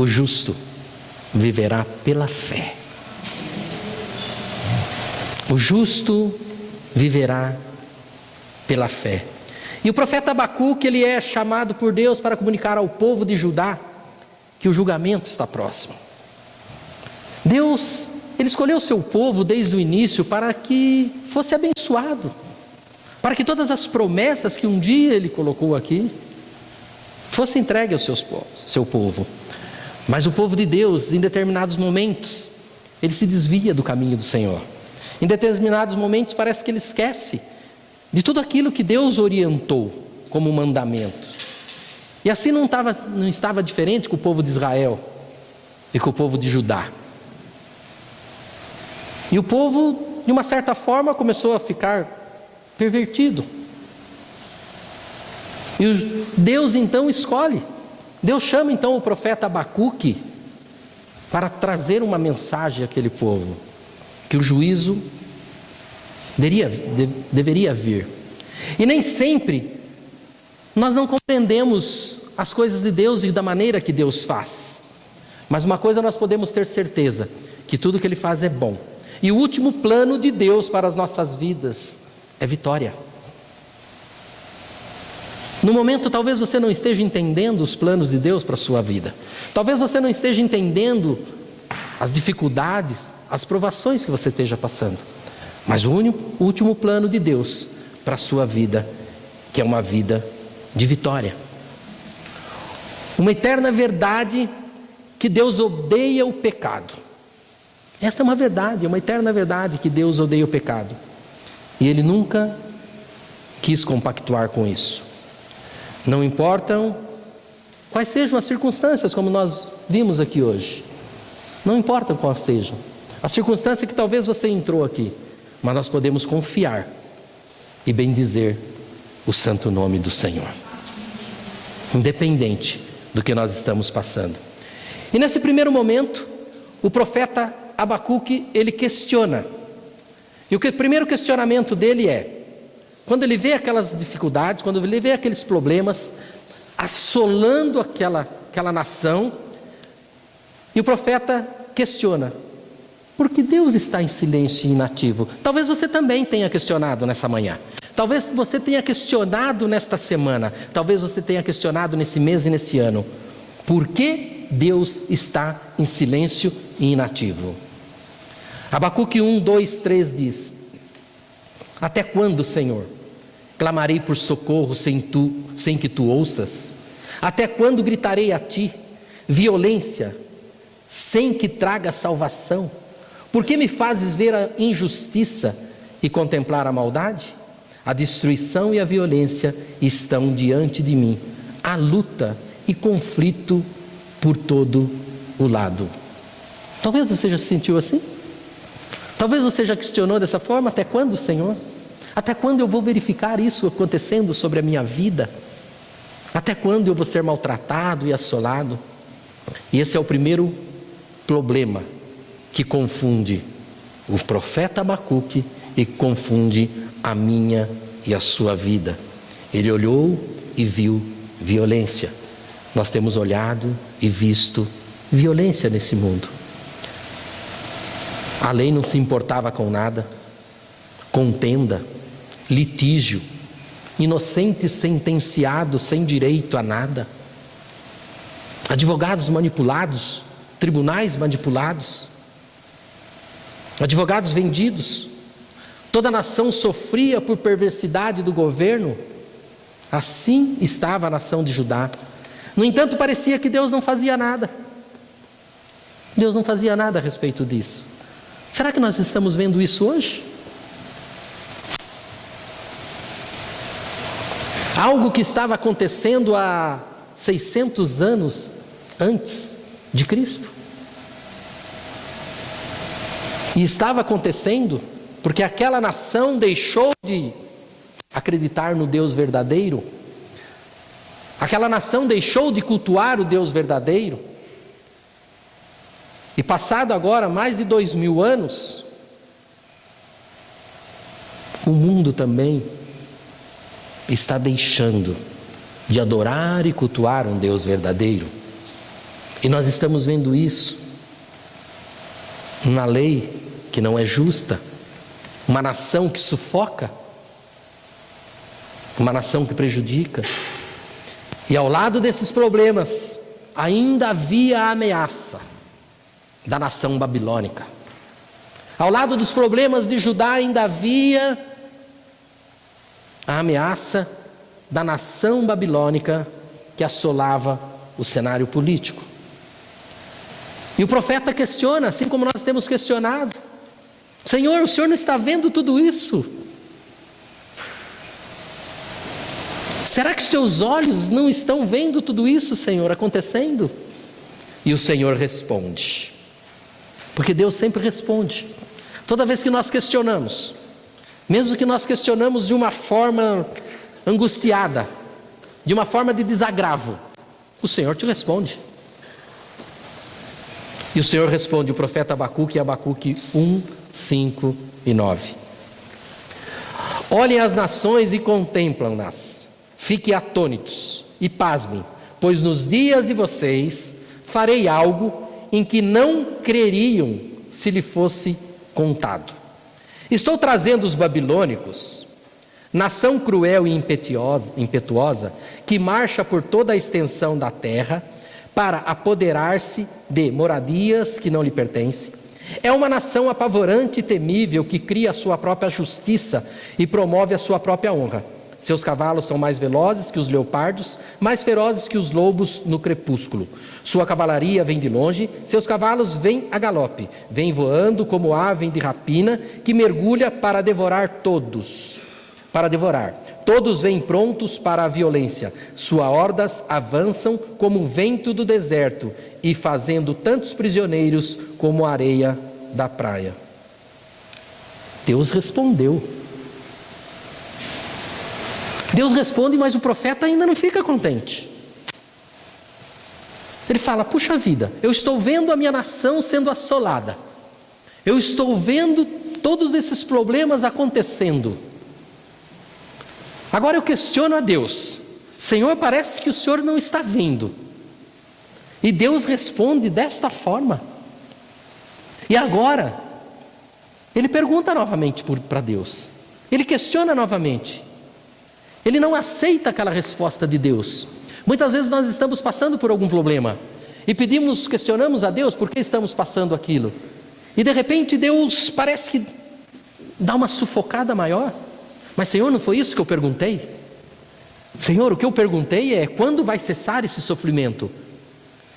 O justo viverá pela fé. O justo viverá pela fé. E o profeta Abacuque, ele é chamado por Deus para comunicar ao povo de Judá que o julgamento está próximo. Deus, ele escolheu o seu povo desde o início para que fosse abençoado, para que todas as promessas que um dia ele colocou aqui fossem entregues ao seu povo. Mas o povo de Deus, em determinados momentos, ele se desvia do caminho do Senhor. Em determinados momentos parece que ele esquece de tudo aquilo que Deus orientou como mandamento. E assim não estava diferente com o povo de Israel e com o povo de Judá. E o povo, de uma certa forma, começou a ficar pervertido. E Deus então escolhe. Deus chama então o profeta Abacuque para trazer uma mensagem àquele povo, que o juízo deveria vir. E nem sempre nós não compreendemos as coisas de Deus e da maneira que Deus faz. Mas uma coisa nós podemos ter certeza, que tudo que Ele faz é bom. E o último plano de Deus para as nossas vidas é vitória. No momento, talvez você não esteja entendendo os planos de Deus para a sua vida. Talvez você não esteja entendendo as dificuldades, as provações que você esteja passando. Mas o último plano de Deus para a sua vida, que é uma vida de vitória. Uma eterna verdade, que Deus odeia o pecado. Essa é uma verdade, é uma eterna verdade, que Deus odeia o pecado. E Ele nunca quis compactuar com isso. Não importam quais sejam as circunstâncias, como nós vimos aqui hoje. Não importam quais sejam. A circunstância que talvez você entrou aqui, mas nós podemos confiar e bendizer o santo nome do Senhor, independente do que nós estamos passando. E nesse primeiro momento, o profeta Abacuque, ele questiona. E o primeiro questionamento dele é, quando ele vê aquelas dificuldades, quando ele vê aqueles problemas assolando aquela nação, e o profeta questiona: por que Deus está em silêncio e inativo? Talvez você também tenha questionado nessa manhã. Talvez você tenha questionado nesta semana. Talvez você tenha questionado nesse mês e nesse ano. Por que Deus está em silêncio e inativo? Abacuque 1, 2, 3 diz: até quando, Senhor, clamarei por socorro sem que tu ouças? Até quando gritarei a ti violência sem que traga salvação? Por que me fazes ver a injustiça e contemplar a maldade? A destruição e a violência estão diante de mim. Há luta e conflito por todo o lado. Talvez você já se sentiu assim? Talvez você já questionou dessa forma: até quando, Senhor? Até quando eu vou verificar isso acontecendo sobre a minha vida? Até quando eu vou ser maltratado e assolado? E esse é o primeiro problema que confunde o profeta Abacuque e confunde a minha e a sua vida. Ele olhou e viu violência. Nós temos olhado e visto violência nesse mundo. A lei não se importava com nada. Contenda, litígio, inocente sentenciado sem direito a nada, advogados manipulados, tribunais manipulados, advogados vendidos. Toda a nação sofria por perversidade do governo. Assim estava a nação de Judá. No entanto, parecia que Deus não fazia nada. Deus não fazia nada a respeito disso. Será que nós estamos vendo isso hoje? Algo que estava acontecendo há 600 anos antes de Cristo. E estava acontecendo porque aquela nação deixou de acreditar no Deus verdadeiro. Aquela nação deixou de cultuar o Deus verdadeiro. E passado agora mais de 2000 anos, o mundo também está deixando de adorar e cultuar um Deus verdadeiro. E nós estamos vendo isso, uma lei que não é justa, uma nação que sufoca, uma nação que prejudica. E ao lado desses problemas, ainda havia a ameaça da nação babilônica. Ao lado dos problemas de Judá ainda havia a ameaça da nação babilônica que assolava o cenário político. E o profeta questiona, assim como nós temos questionado: Senhor, o Senhor não está vendo tudo isso? Será que os teus olhos não estão vendo tudo isso, Senhor, acontecendo? E o Senhor responde, porque Deus sempre responde. Toda vez que nós questionamos, mesmo que nós questionamos de uma forma angustiada, de uma forma de desagravo, o Senhor te responde. E o Senhor responde o profeta Abacuque, em Abacuque 1, 5 e 9. Olhem as nações e contemplam-nas, fiquem atônitos e pasmem, pois nos dias de vocês farei algo em que não creriam se lhe fosse contado. Estou trazendo os babilônicos, nação cruel e impetuosa, que marcha por toda a extensão da terra para apoderar-se de moradias que não lhe pertencem. É uma nação apavorante e temível que cria a sua própria justiça e promove a sua própria honra. Seus cavalos são mais velozes que os leopardos, mais ferozes que os lobos no crepúsculo. Sua cavalaria vem de longe, seus cavalos vêm a galope, vêm voando como ave de rapina que mergulha para devorar todos. Todos vêm prontos para a violência. Suas hordas avançam como o vento do deserto e fazendo tantos prisioneiros como a areia da praia. Deus respondeu. Deus responde, mas o profeta ainda não fica contente. Ele fala: puxa vida, eu estou vendo a minha nação sendo assolada. Eu estou vendo todos esses problemas acontecendo. Agora eu questiono a Deus: Senhor, parece que o Senhor não está vendo. E Deus responde desta forma. E agora, ele pergunta novamente para Deus. Ele questiona novamente. Ele não aceita aquela resposta de Deus. Muitas vezes nós estamos passando por algum problema e questionamos a Deus por que estamos passando aquilo. E de repente Deus parece que dá uma sufocada maior. Mas Senhor, não foi isso que eu perguntei? Senhor, o que eu perguntei é: quando vai cessar esse sofrimento?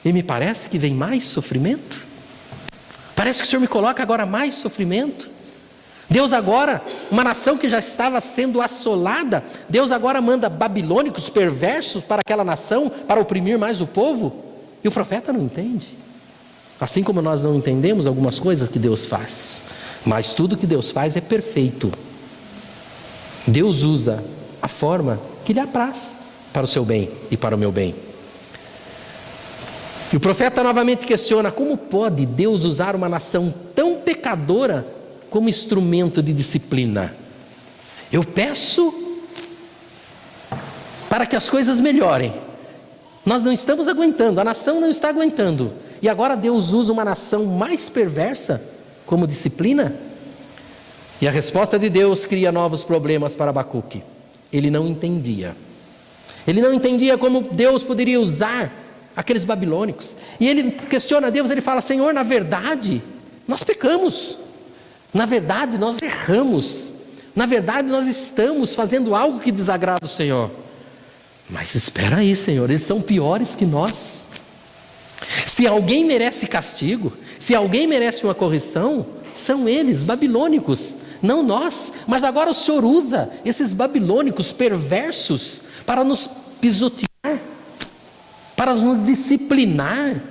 E me parece que vem mais sofrimento. Parece que o Senhor me coloca agora mais sofrimento. Deus agora, uma nação que já estava sendo assolada, Deus agora manda babilônicos perversos para aquela nação, para oprimir mais o povo. E o profeta não entende. Assim como nós não entendemos algumas coisas que Deus faz, mas tudo que Deus faz é perfeito. Deus usa a forma que lhe apraz para o seu bem e para o meu bem. E o profeta novamente questiona: como pode Deus usar uma nação tão pecadora como instrumento de disciplina? Eu peço para que as coisas melhorem. Nós não estamos aguentando, a nação não está aguentando. E agora Deus usa uma nação mais perversa como disciplina? E a resposta de Deus cria novos problemas para Abacuque. Ele não entendia. Ele não entendia como Deus poderia usar aqueles babilônicos. E ele questiona a Deus, ele fala: Senhor, na verdade, nós pecamos. Na verdade, nós erramos. Na verdade, nós estamos fazendo algo que desagrada o Senhor. Mas espera aí, Senhor, eles são piores que nós. Se alguém merece castigo, se alguém merece uma correção, são eles, babilônicos, não nós. Mas agora o Senhor usa esses babilônicos perversos para nos pisotear, para nos disciplinar.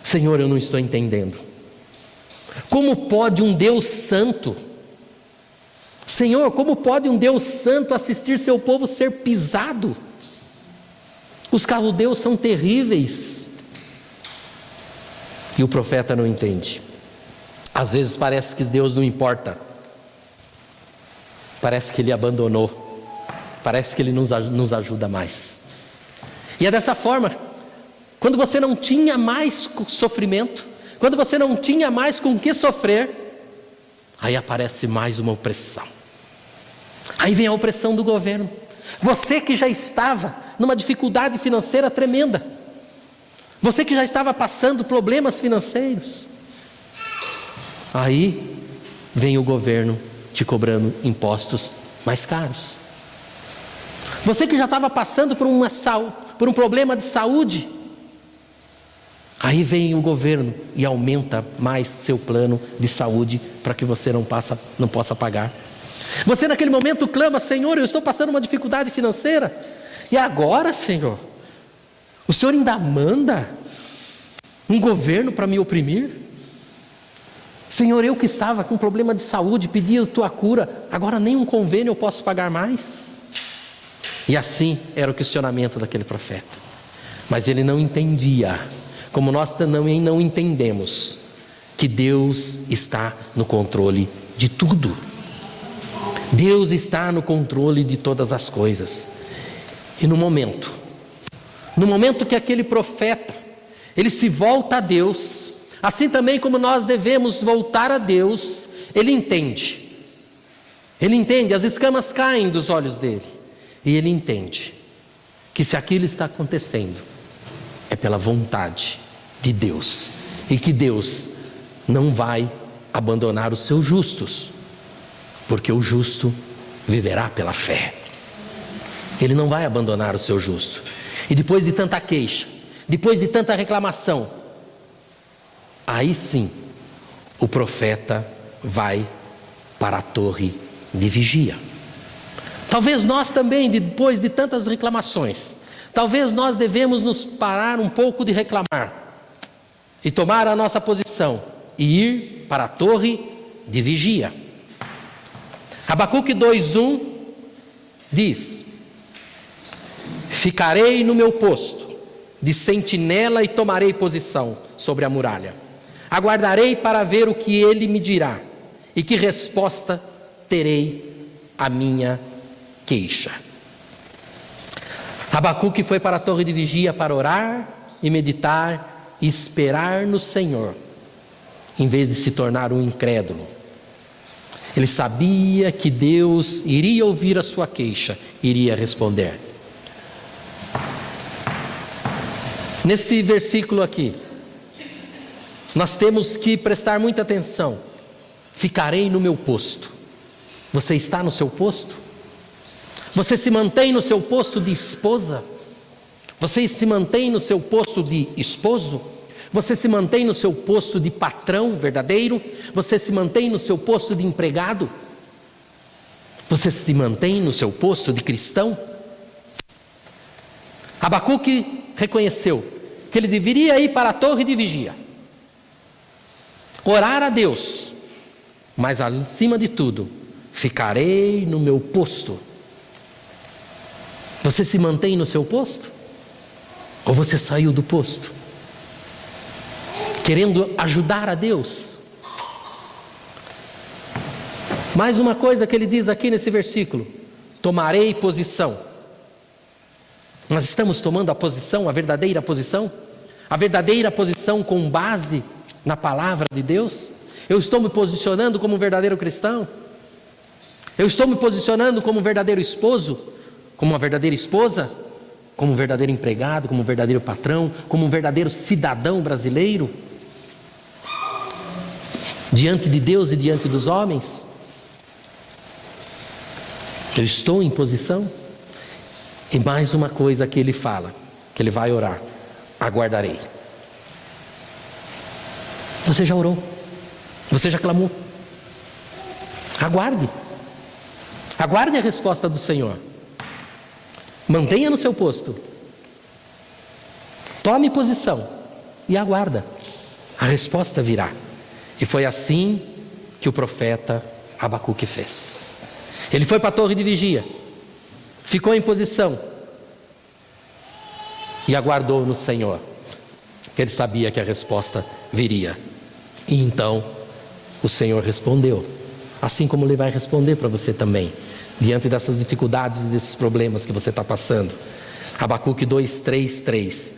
Senhor, eu não estou entendendo. Como pode um Deus santo, Senhor, como pode um Deus santo assistir seu povo ser pisado? Os caldeus são terríveis. E o profeta não entende. Às vezes parece que Deus não importa. Parece que Ele abandonou. Parece que Ele nos ajuda mais. E é dessa forma quando você não tinha mais sofrimento, quando você não tinha mais com o que sofrer, aí aparece mais uma opressão. Aí vem a opressão do governo. Você que já estava numa dificuldade financeira tremenda, você que já estava passando problemas financeiros, aí vem o governo te cobrando impostos mais caros. Você que já estava passando por um problema de saúde, aí vem o governo e aumenta mais seu plano de saúde para que você não possa pagar. Você naquele momento clama: Senhor, eu estou passando uma dificuldade financeira, e agora, Senhor, o Senhor ainda manda um governo para me oprimir? Senhor, eu que estava com problema de saúde, pedi a tua cura, agora nem um convênio eu posso pagar mais? E assim era o questionamento daquele profeta. Mas ele não entendia, como nós também não entendemos, que Deus está no controle de tudo. Deus está no controle de todas as coisas. E no momento que aquele profeta, ele se volta a Deus, assim também como nós devemos voltar a Deus, ele entende, as escamas caem dos olhos dele, e ele entende que se aquilo está acontecendo, é pela vontade de Deus, e que Deus não vai abandonar os seus justos, porque o justo viverá pela fé. Ele não vai abandonar o seu justo. E depois de tanta queixa, depois de tanta reclamação, aí sim o profeta vai para a torre de vigia. Talvez nós também, depois de tantas reclamações, talvez nós devemos nos parar um pouco de reclamar e tomar a nossa posição e ir para a torre de vigia. Abacuque 2:1 diz: ficarei no meu posto de sentinela e tomarei posição sobre a muralha. Aguardarei para ver o que ele me dirá e que resposta terei à minha queixa. Abacuque foi para a torre de vigia para orar e meditar e esperar no Senhor, em vez de se tornar um incrédulo. Ele sabia que Deus iria ouvir a sua queixa, iria responder. Nesse versículo aqui, nós temos que prestar muita atenção. Ficarei no meu posto. Você está no seu posto? Você se mantém no seu posto de esposa? Você se mantém no seu posto de esposo? Você se mantém no seu posto de patrão verdadeiro? Você se mantém no seu posto de empregado? Você se mantém no seu posto de cristão? Abacuque reconheceu que ele deveria ir para a torre de vigia, orar a Deus, mas acima de tudo, ficarei no meu posto. Você se mantém no seu posto? Ou você saiu do posto? Querendo ajudar a Deus? Mais uma coisa que ele diz aqui nesse versículo: tomarei posição. Nós estamos tomando a posição, a verdadeira posição? A verdadeira posição com base na palavra de Deus? Eu estou me posicionando como um verdadeiro cristão? Eu estou me posicionando como um verdadeiro esposo? Como uma verdadeira esposa? Como um verdadeiro empregado? Como um verdadeiro patrão? Como um verdadeiro cidadão brasileiro? Diante de Deus e diante dos homens? Eu estou em posição? E mais uma coisa que ele fala, que ele vai orar: aguardarei. Você já orou? Você já clamou? Aguarde. Aguarde a resposta do Senhor. Mantenha no seu posto. Tome posição e aguarda. A resposta virá. E foi assim que o profeta Abacuque fez. Ele foi para a torre de vigia, ficou em posição e aguardou no Senhor. Ele sabia que a resposta viria. E então o Senhor respondeu, assim como Ele vai responder para você também, diante dessas dificuldades e desses problemas que você está passando. Abacuque 2:3.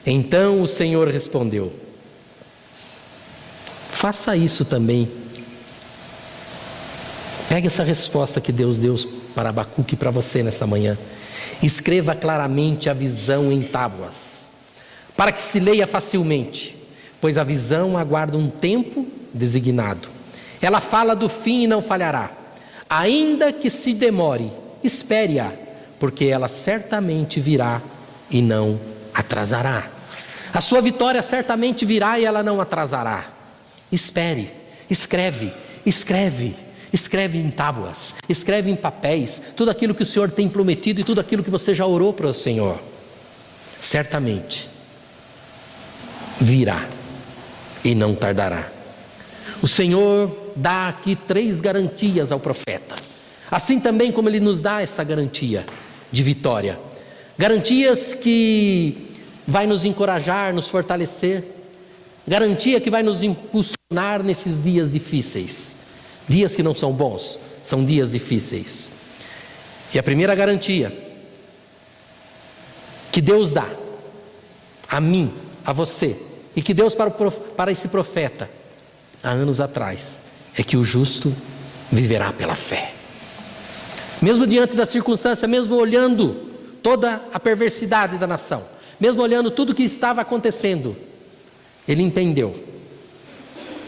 Então o Senhor respondeu: faça isso também. Pegue essa resposta que Deus deu para Abacuque e para você nesta manhã. Escreva claramente a visão em tábuas, para que se leia facilmente, pois a visão aguarda um tempo designado. Ela fala do fim e não falhará. Ainda que se demore, espere-a, porque ela certamente virá e não atrasará. A sua vitória certamente virá e ela não atrasará. Espere, escreve em tábuas, escreve em papéis, tudo aquilo que o Senhor tem prometido e tudo aquilo que você já orou para o Senhor. Certamente virá e não tardará. O Senhor dá aqui 3 garantias ao profeta, assim também como Ele nos dá essa garantia de vitória. Garantias que vai nos encorajar, nos fortalecer, garantia que vai nos impulsionar nesses dias difíceis, dias que não são bons, são dias difíceis. E a primeira garantia que Deus dá a mim, a você, e que Deus para esse profeta há anos atrás, é que o justo viverá pela fé. Mesmo diante da circunstância, mesmo olhando toda a perversidade da nação, mesmo olhando tudo o que estava acontecendo, ele entendeu.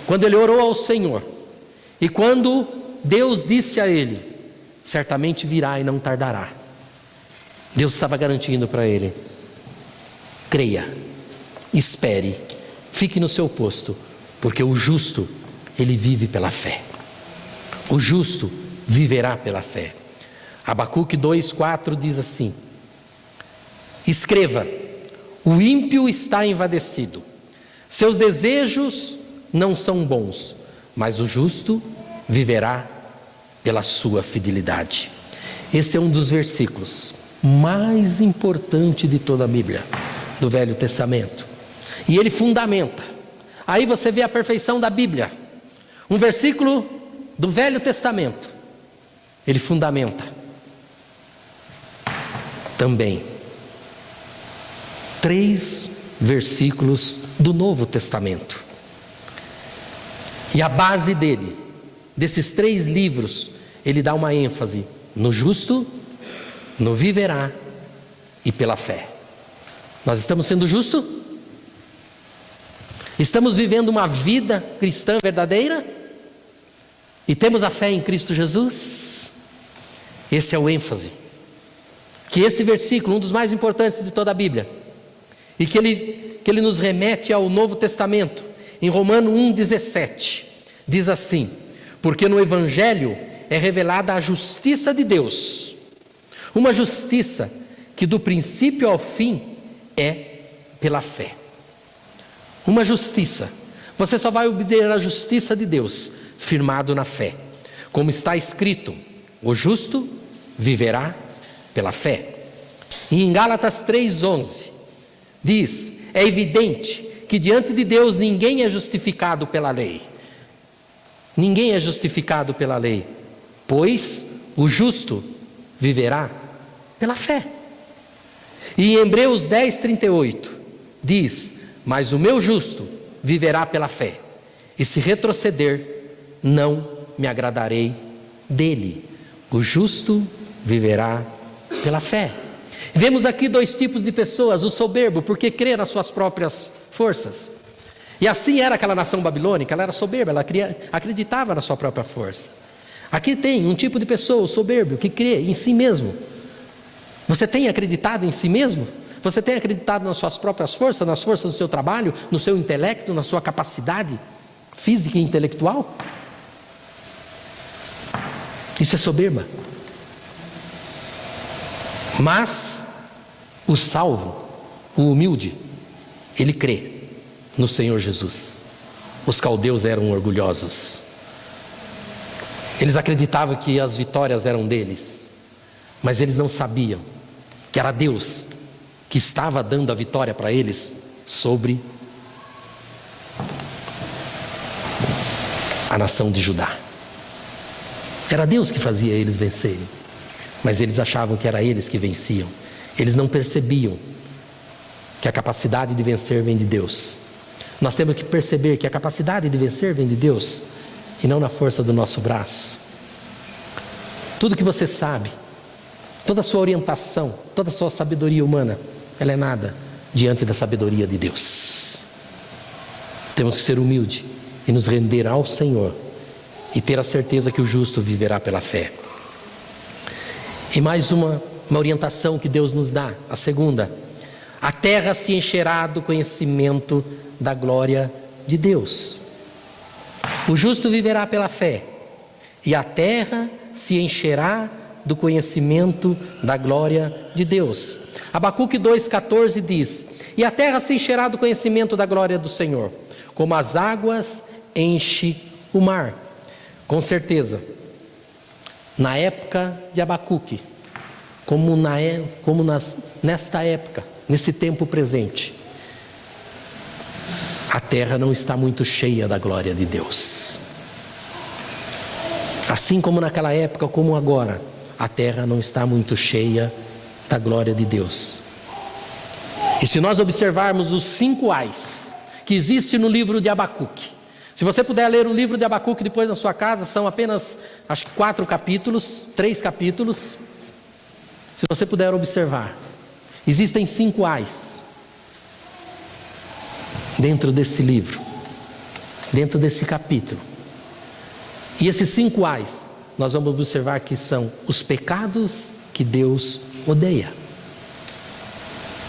Quando ele orou ao Senhor, e quando Deus disse a ele: certamente virá e não tardará, Deus estava garantindo para ele: creia, espere, fique no seu posto, porque o justo, ele vive pela fé. O justo viverá pela fé. Abacuque 2:4 diz assim: escreva, o ímpio está envadecido, seus desejos não são bons, mas o justo viverá pela sua fidelidade. Esse é um dos versículos mais importantes de toda a Bíblia, do Velho Testamento. E ele fundamenta. Aí você vê a perfeição da Bíblia. Um versículo do Velho Testamento, ele fundamenta também 3 versículos do Novo Testamento. E a base dele, desses 3 livros, ele dá uma ênfase no justo, no viverá e pela fé. Nós estamos sendo justos? Estamos vivendo uma vida cristã verdadeira? E temos a fé em Cristo Jesus? Esse é o ênfase. Que esse versículo, um dos mais importantes de toda a Bíblia, e que ele nos remete ao Novo Testamento, em Romanos 1,17, diz assim: porque no Evangelho é revelada a justiça de Deus, uma justiça que do princípio ao fim é pela fé. Uma justiça, você só vai obter a justiça de Deus firmado na fé, como está escrito: o justo viverá pela fé. E em Gálatas 3:11 diz: é evidente que diante de Deus ninguém é justificado pela lei. Ninguém é justificado pela lei, pois o justo viverá pela fé. E em Hebreus 10:38 diz: mas o meu justo viverá pela fé, e se retroceder, não me agradarei dele. O justo viverá pela fé. Vemos aqui 2 tipos de pessoas: o soberbo, porque crê nas suas próprias forças. E assim era aquela nação babilônica, ela era soberba, ela acreditava na sua própria força. Aqui tem um tipo de pessoa, o soberbo, que crê em si mesmo. Você tem acreditado em si mesmo? Você tem acreditado nas suas próprias forças, nas forças do seu trabalho, no seu intelecto, na sua capacidade física e intelectual? Isso é soberba. Mas o salvo, o humilde, ele crê no Senhor Jesus. Os caldeus eram orgulhosos. Eles acreditavam que as vitórias eram deles, mas eles não sabiam que era Deus que estava dando a vitória para eles sobre a nação de Judá. Era Deus que fazia eles vencerem, mas eles achavam que era eles que venciam. Eles não percebiam que a capacidade de vencer vem de Deus. Nós temos que perceber que a capacidade de vencer vem de Deus e não na força do nosso braço. Tudo que você sabe, toda a sua orientação, toda a sua sabedoria humana, ela é nada diante da sabedoria de Deus. Temos que ser humildes e nos render ao Senhor e ter a certeza que o justo viverá pela fé. E mais uma orientação que Deus nos dá, a segunda: a terra se encherá do conhecimento da glória de Deus. O justo viverá pela fé, e a terra se encherá do conhecimento da glória de Deus. Abacuque 2,14 diz: e a terra se encherá do conhecimento da glória do Senhor, como as águas enche o mar. Com certeza, na época de Abacuque, nesta época, nesse tempo presente, a terra não está muito cheia da glória de Deus. Assim como naquela época, como agora, a terra não está muito cheia da glória de Deus. E se nós observarmos os 5 ais que existem no livro de Abacuque, se você puder ler o livro de Abacuque depois na sua casa, são apenas, acho que 4 capítulos, 3 capítulos. Se você puder observar, existem 5 ais dentro desse livro, dentro desse capítulo. E esses 5 ais, nós vamos observar que são os pecados que Deus odeia.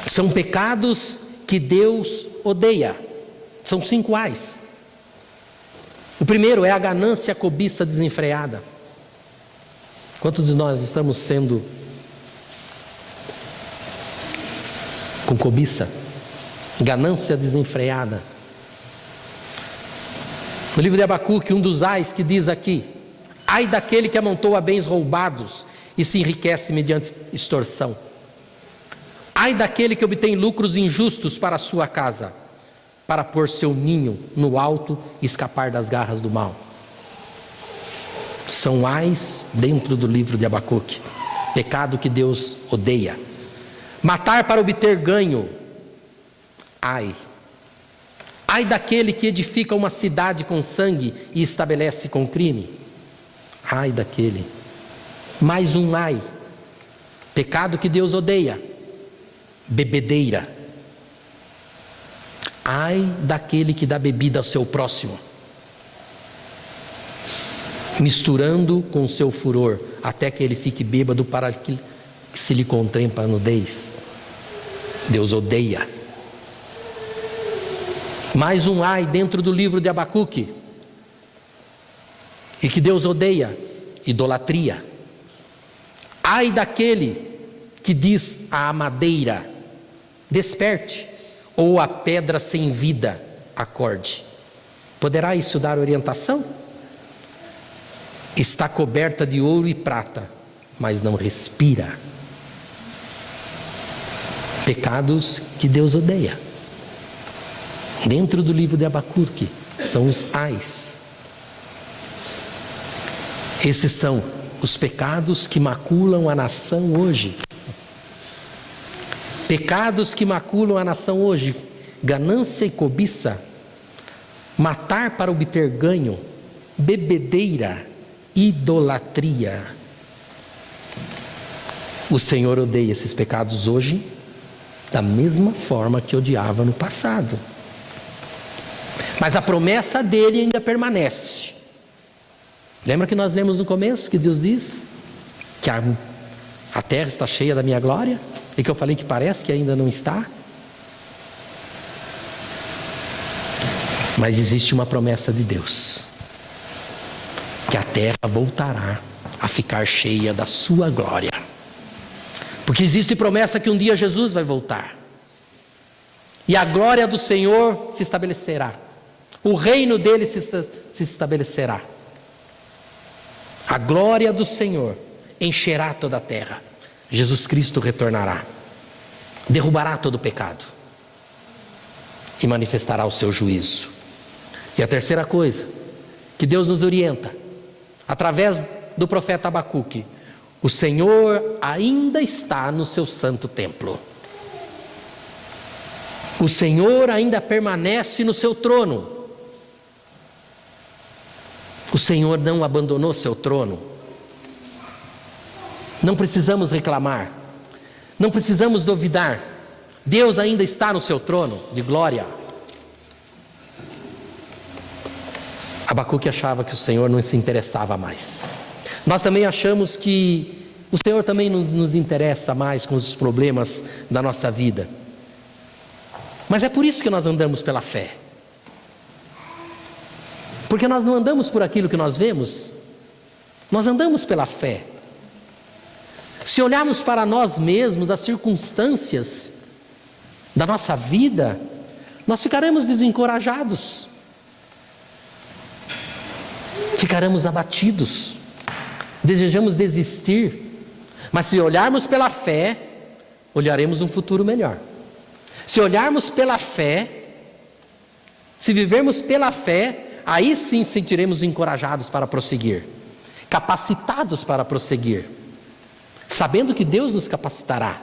São pecados que Deus odeia. São 5 ais. O primeiro é a ganância, a cobiça desenfreada. Quantos de nós estamos sendo com cobiça, ganância desenfreada? No livro de Abacuque, um dos ais que diz aqui: ai daquele que amontoa bens roubados e se enriquece mediante extorsão. Ai daquele que obtém lucros injustos para a sua casa, para pôr seu ninho no alto e escapar das garras do mal. São ais dentro do livro de Abacuque. Pecado que Deus odeia. Matar para obter ganho. Ai. Ai daquele que edifica uma cidade com sangue e estabelece com crime. Ai daquele. Mais um ai. Pecado que Deus odeia. Bebedeira. Ai daquele que dá bebida ao seu próximo, misturando com seu furor, até que ele fique bêbado para que se lhe contempla a nudez. Deus odeia. Mais um ai dentro do livro de Abacuque, e que Deus odeia: idolatria. Ai daquele que diz à madeira: desperte, ou a pedra sem vida: acorde. Poderá isso dar orientação? Está coberta de ouro e prata, mas não respira. Pecados que Deus odeia. Dentro do livro de Abacuque são os ais. Esses são os pecados que maculam a nação hoje. Pecados que maculam a nação hoje: ganância e cobiça, matar para obter ganho, bebedeira, idolatria. O Senhor odeia esses pecados hoje da mesma forma que odiava no passado. Mas a promessa dele ainda permanece. Lembra que nós lemos no começo que Deus diz que a terra está cheia da minha glória? E que eu falei que parece que ainda não está? Mas existe uma promessa de Deus, que a terra voltará a ficar cheia da sua glória. Porque existe promessa que um dia Jesus vai voltar, e a glória do Senhor se estabelecerá, o reino dele se estabelecerá. A glória do Senhor encherá toda a terra. Jesus Cristo retornará, derrubará todo o pecado e manifestará o seu juízo. E a terceira coisa que Deus nos orienta, através do profeta Abacuque: o Senhor ainda está no seu santo templo. O Senhor ainda permanece no seu trono. O Senhor não abandonou seu trono. Não precisamos reclamar, não precisamos duvidar. Deus ainda está no seu trono de glória. Abacuque achava que o Senhor não se interessava mais. Nós também achamos que o Senhor também não nos interessa mais com os problemas da nossa vida. Mas é por isso que nós andamos pela fé. Porque nós não andamos por aquilo que nós vemos, nós andamos pela fé. Se olharmos para nós mesmos, as circunstâncias da nossa vida, nós ficaremos desencorajados, ficaremos abatidos, desejamos desistir. Mas se olharmos pela fé, olharemos um futuro melhor. Se olharmos pela fé, se vivermos pela fé, aí sim sentiremos encorajados para prosseguir, capacitados para prosseguir, sabendo que Deus nos capacitará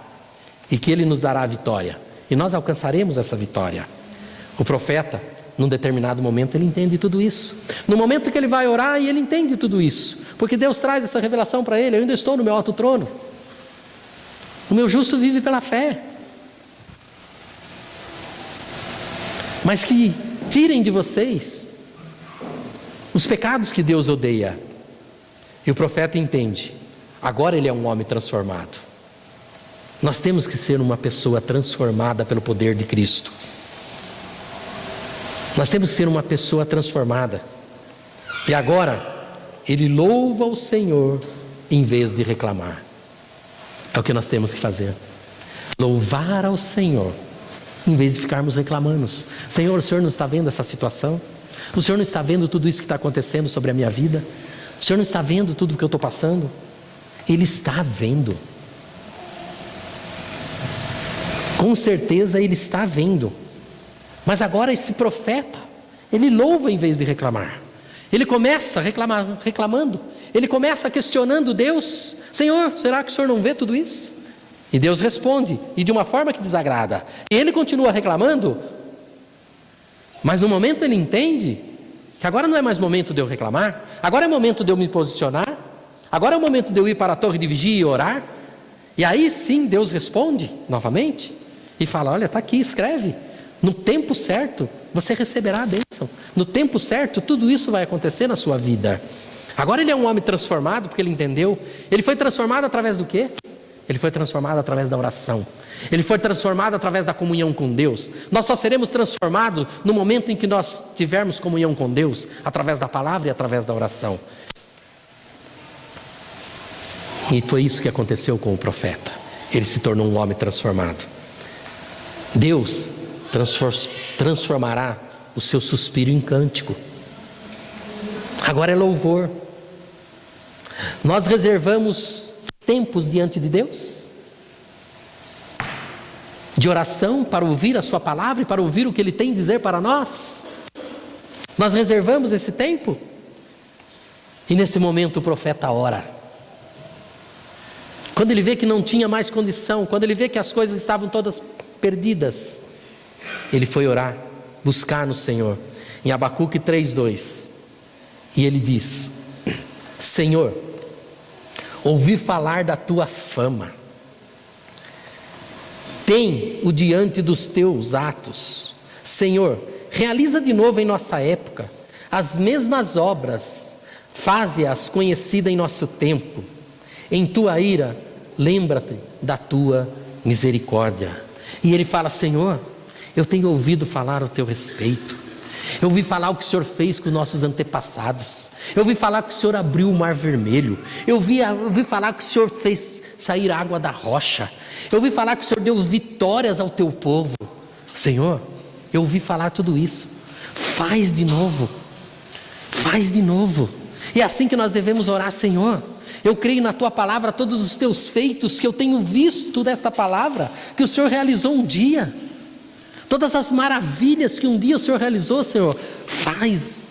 e que Ele nos dará a vitória, e nós alcançaremos essa vitória. O profeta, num determinado momento, ele entende tudo isso. No momento que ele vai orar, e ele entende tudo isso, porque Deus traz essa revelação para ele: eu ainda estou no meu alto trono, o meu justo vive pela fé. Mas que tirem de vocês os pecados que Deus odeia. E o profeta entende, agora ele é um homem transformado. Nós temos que ser uma pessoa transformada pelo poder de Cristo. Nós temos que ser uma pessoa transformada. E agora ele louva o Senhor em vez de reclamar. É o que nós temos que fazer: louvar ao Senhor em vez de ficarmos reclamando. Senhor, o Senhor não está vendo essa situação? O Senhor não está vendo tudo isso que está acontecendo sobre a minha vida? O Senhor não está vendo tudo o que eu estou passando? Ele está vendo. Com certeza Ele está vendo. Mas agora esse profeta, ele louva em vez de reclamar. Ele começa reclamando. Ele começa questionando Deus: Senhor, será que o Senhor não vê tudo isso? E Deus responde, e de uma forma que desagrada. E ele continua reclamando, mas no momento ele entende que agora não é mais momento de eu reclamar, agora é momento de eu me posicionar, agora é o momento de eu ir para a torre de vigia e orar. E aí sim Deus responde novamente e fala: olha, está aqui, escreve. No tempo certo você receberá a bênção. No tempo certo tudo isso vai acontecer na sua vida. Agora ele é um homem transformado, porque ele entendeu. Ele foi transformado através do quê? Ele foi transformado através da oração. Ele foi transformado através da comunhão com Deus. Nós só seremos transformados no momento em que nós tivermos comunhão com Deus, através da palavra e através da oração. E foi isso que aconteceu com o profeta. Ele se tornou um homem transformado. Deus transformará o seu suspiro em cântico. Agora é louvor. Nós reservamos tempos diante de Deus, de oração, para ouvir a sua palavra e para ouvir o que Ele tem a dizer para nós. Nós reservamos esse tempo. E nesse momento o profeta ora. Quando ele vê que não tinha mais condição, quando ele vê que as coisas estavam todas perdidas, ele foi orar, buscar no Senhor. Em Abacuque 3:2, e ele diz: Senhor, ouvi falar da tua fama, tem-o diante dos teus atos. Senhor, realiza de novo em nossa época as mesmas obras, faze-as conhecidas em nosso tempo. Em tua ira, lembra-te da tua misericórdia. E ele fala: Senhor, eu tenho ouvido falar a teu respeito. Eu ouvi falar o que o Senhor fez com os nossos antepassados. Eu ouvi falar que o Senhor abriu o mar vermelho. Eu ouvi falar que o Senhor fez sair água da rocha. Eu ouvi falar que o Senhor deu vitórias ao teu povo. Senhor, eu ouvi falar tudo isso. Faz de novo. Faz de novo. E é assim que nós devemos orar: Senhor, eu creio na tua palavra, todos os teus feitos que eu tenho visto desta palavra, que o Senhor realizou um dia. Todas as maravilhas que um dia o Senhor realizou, Senhor, faz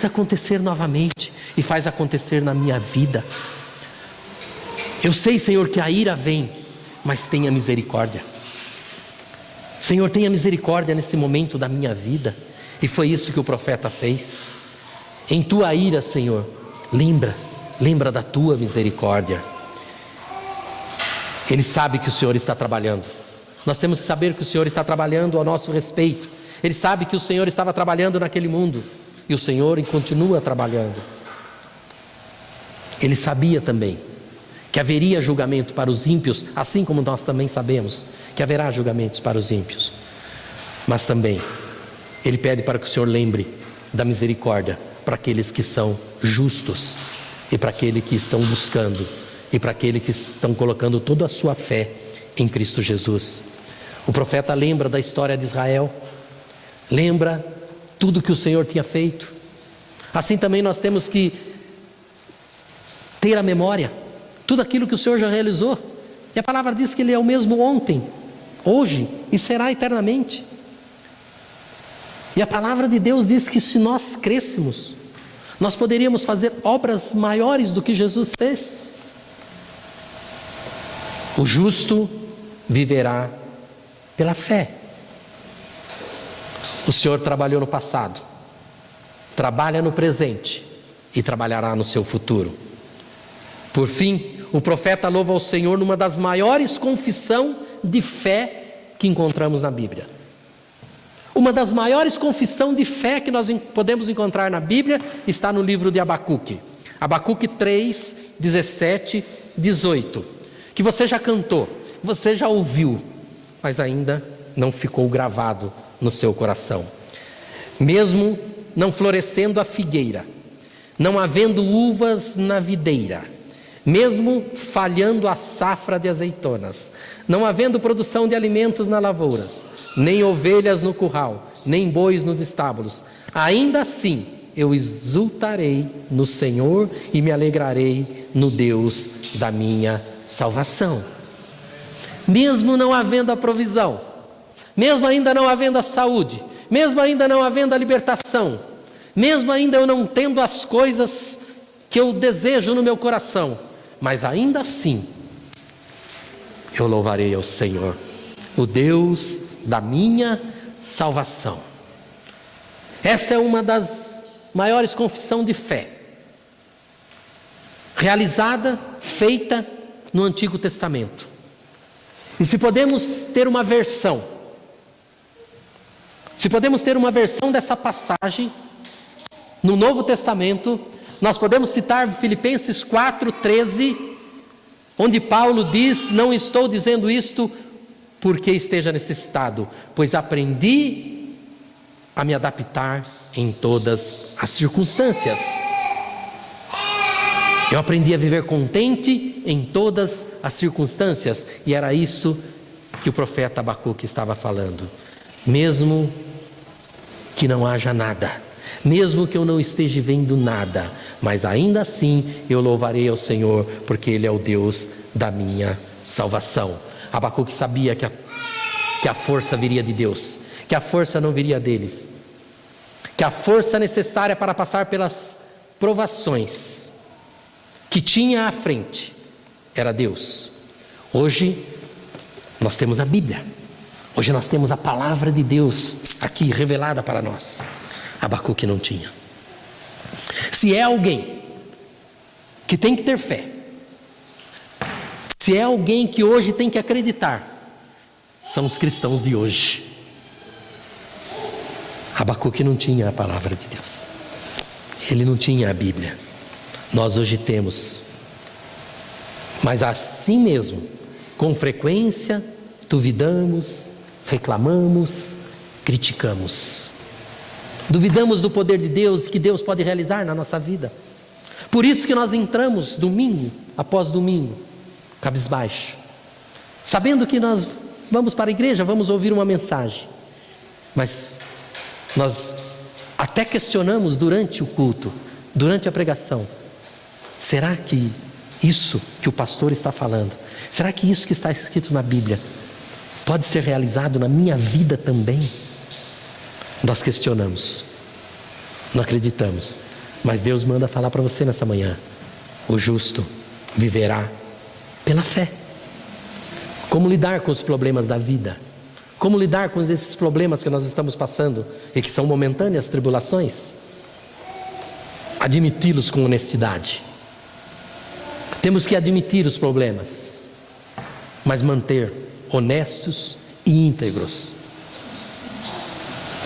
acontecer novamente e faz acontecer na minha vida. Eu sei, Senhor, que a ira vem, mas tenha misericórdia. Senhor, tenha misericórdia nesse momento da minha vida. E foi isso que o profeta fez. Em tua ira, Senhor, lembra da tua misericórdia. Ele sabe que o Senhor está trabalhando. Nós temos que saber que o Senhor está trabalhando ao nosso respeito. Ele sabe que o Senhor estava trabalhando naquele mundo, e o Senhor continua trabalhando. Ele sabia também que haveria julgamento para os ímpios, assim como nós também sabemos que haverá julgamentos para os ímpios. Mas também Ele pede para que o Senhor lembre da misericórdia para aqueles que são justos, e para aqueles que estão buscando, e para aqueles que estão colocando toda a sua fé em Cristo Jesus. O profeta lembra da história de Israel, lembra tudo que o Senhor tinha feito. Assim também nós temos que ter a memória, tudo aquilo que o Senhor já realizou. E a palavra diz que Ele é o mesmo ontem, hoje e será eternamente. E a palavra de Deus diz que se nós crêssemos, nós poderíamos fazer obras maiores do que Jesus fez. O justo viverá pela fé. O Senhor trabalhou no passado, trabalha no presente e trabalhará no seu futuro. Por fim, o profeta louva ao Senhor numa das maiores confissões de fé que encontramos na Bíblia. Uma das maiores confissões de fé que nós podemos encontrar na Bíblia está no livro de Abacuque. Abacuque 3, 17, 18. Que você já cantou, você já ouviu, mas ainda não ficou gravado no seu coração. Mesmo não florescendo a figueira, não havendo uvas na videira, mesmo falhando a safra de azeitonas, não havendo produção de alimentos nas lavouras, nem ovelhas no curral, nem bois nos estábulos, ainda assim eu exultarei no Senhor e me alegrarei no Deus da minha salvação. Mesmo não havendo a provisão, mesmo ainda não havendo a saúde, mesmo ainda não havendo a libertação, mesmo ainda eu não tendo as coisas que eu desejo no meu coração, mas ainda assim eu louvarei ao Senhor, o Deus da minha salvação. Essa é uma das maiores confissões de fé realizada, feita no Antigo Testamento. E se podemos ter uma versão dessa passagem no Novo Testamento, nós podemos citar Filipenses 4:13, onde Paulo diz: não estou dizendo isto porque esteja necessitado, pois aprendi a me adaptar em todas as circunstâncias. Eu aprendi a viver contente em todas as circunstâncias, e era isso que o profeta Abacuque estava falando. Mesmo que não haja nada, mesmo que eu não esteja vendo nada, mas ainda assim eu louvarei ao Senhor, porque Ele é o Deus da minha salvação. Abacuque sabia que a força viria de Deus, que a força não viria deles, que a força necessária para passar pelas provações que tinha à frente era Deus. Hoje nós temos a Bíblia, hoje nós temos a palavra de Deus aqui revelada para nós. Abacuque não tinha. Se é alguém que tem que ter fé, se é alguém que hoje tem que acreditar, são os cristãos de hoje. Abacuque não tinha a palavra de Deus, ele não tinha a Bíblia. Nós hoje temos, mas assim mesmo, com frequência, duvidamos, reclamamos, criticamos. Duvidamos do poder de Deus, que Deus pode realizar na nossa vida. Por isso que nós entramos domingo após domingo, cabisbaixo, sabendo que nós vamos para a igreja, vamos ouvir uma mensagem, mas nós até questionamos durante o culto, durante a pregação: será que isso que o pastor está falando, será que isso que está escrito na Bíblia pode ser realizado na minha vida também? Nós questionamos, não acreditamos, mas Deus manda falar para você nessa manhã: o justo viverá pela fé. Como lidar com os problemas da vida? Como lidar com esses problemas que nós estamos passando e que são momentâneas tribulações? Admiti-los com honestidade. Temos que admitir os problemas, mas manter honestos e íntegros.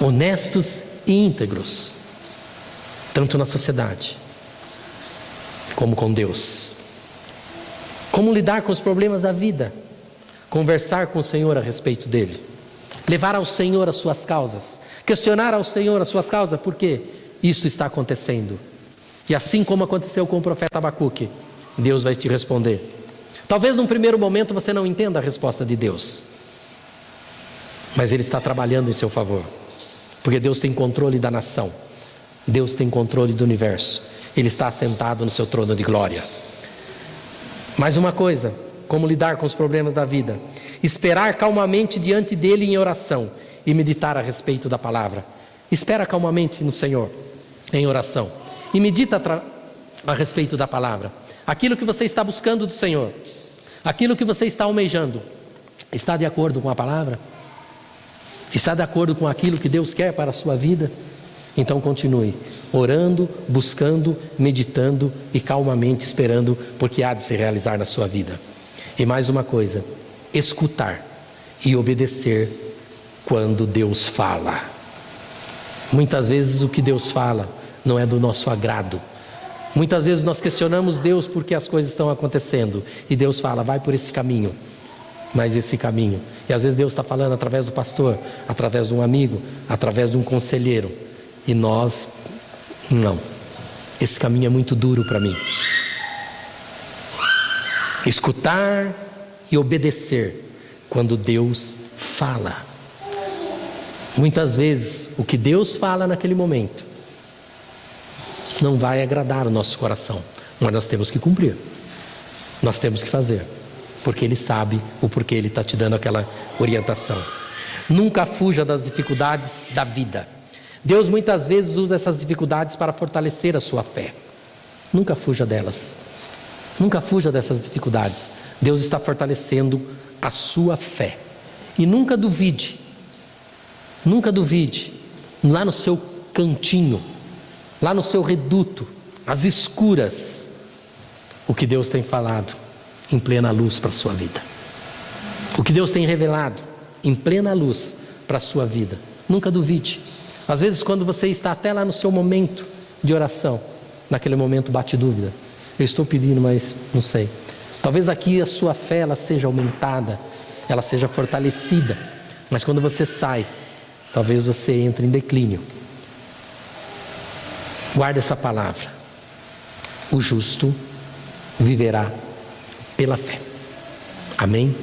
Honestos e íntegros, tanto na sociedade como com Deus. Como lidar com os problemas da vida? Conversar com o Senhor a respeito dele. Levar ao Senhor as suas causas. Questionar ao Senhor as suas causas, por que isso está acontecendo? E assim como aconteceu com o profeta Abacuque, Deus vai te responder. Talvez num primeiro momento você não entenda a resposta de Deus, mas Ele está trabalhando em seu favor, porque Deus tem controle da nação, Deus tem controle do universo, Ele está assentado no seu trono de glória. Mais uma coisa, como lidar com os problemas da vida: esperar calmamente diante dele em oração e meditar a respeito da palavra. Espera calmamente no Senhor em oração e medita a respeito da palavra. Aquilo que você está buscando do Senhor, aquilo que você está almejando, está de acordo com a palavra? Está de acordo com aquilo que Deus quer para a sua vida? Então continue orando, buscando, meditando e calmamente esperando, porque há de se realizar na sua vida. E mais uma coisa: escutar e obedecer quando Deus fala. Muitas vezes o que Deus fala não é do nosso agrado. Muitas vezes nós questionamos Deus porque as coisas estão acontecendo, e Deus fala: vai por esse caminho, mas esse caminho. E às vezes Deus está falando através do pastor, através de um amigo, através de um conselheiro, e nós, não, esse caminho é muito duro para mim. Escutar e obedecer quando Deus fala. Muitas vezes o que Deus fala naquele momento não vai agradar o nosso coração, mas nós temos que cumprir, nós temos que fazer, porque Ele sabe o porquê Ele está te dando aquela orientação. Nunca fuja das dificuldades da vida. Deus muitas vezes usa essas dificuldades para fortalecer a sua fé. Nunca fuja delas. Nunca fuja dessas dificuldades. Deus está fortalecendo a sua fé. E nunca duvide, lá no seu cantinho, lá no seu reduto, às escuras, o que Deus tem falado em plena luz para a sua vida. O que Deus tem revelado em plena luz para a sua vida. Nunca duvide. Às vezes, quando você está até lá no seu momento de oração, naquele momento bate dúvida: eu estou pedindo, mas não sei. Talvez aqui a sua fé ela seja aumentada, ela seja fortalecida, mas quando você sai, talvez você entre em declínio. Guarde essa palavra: o justo viverá pela fé. Amém?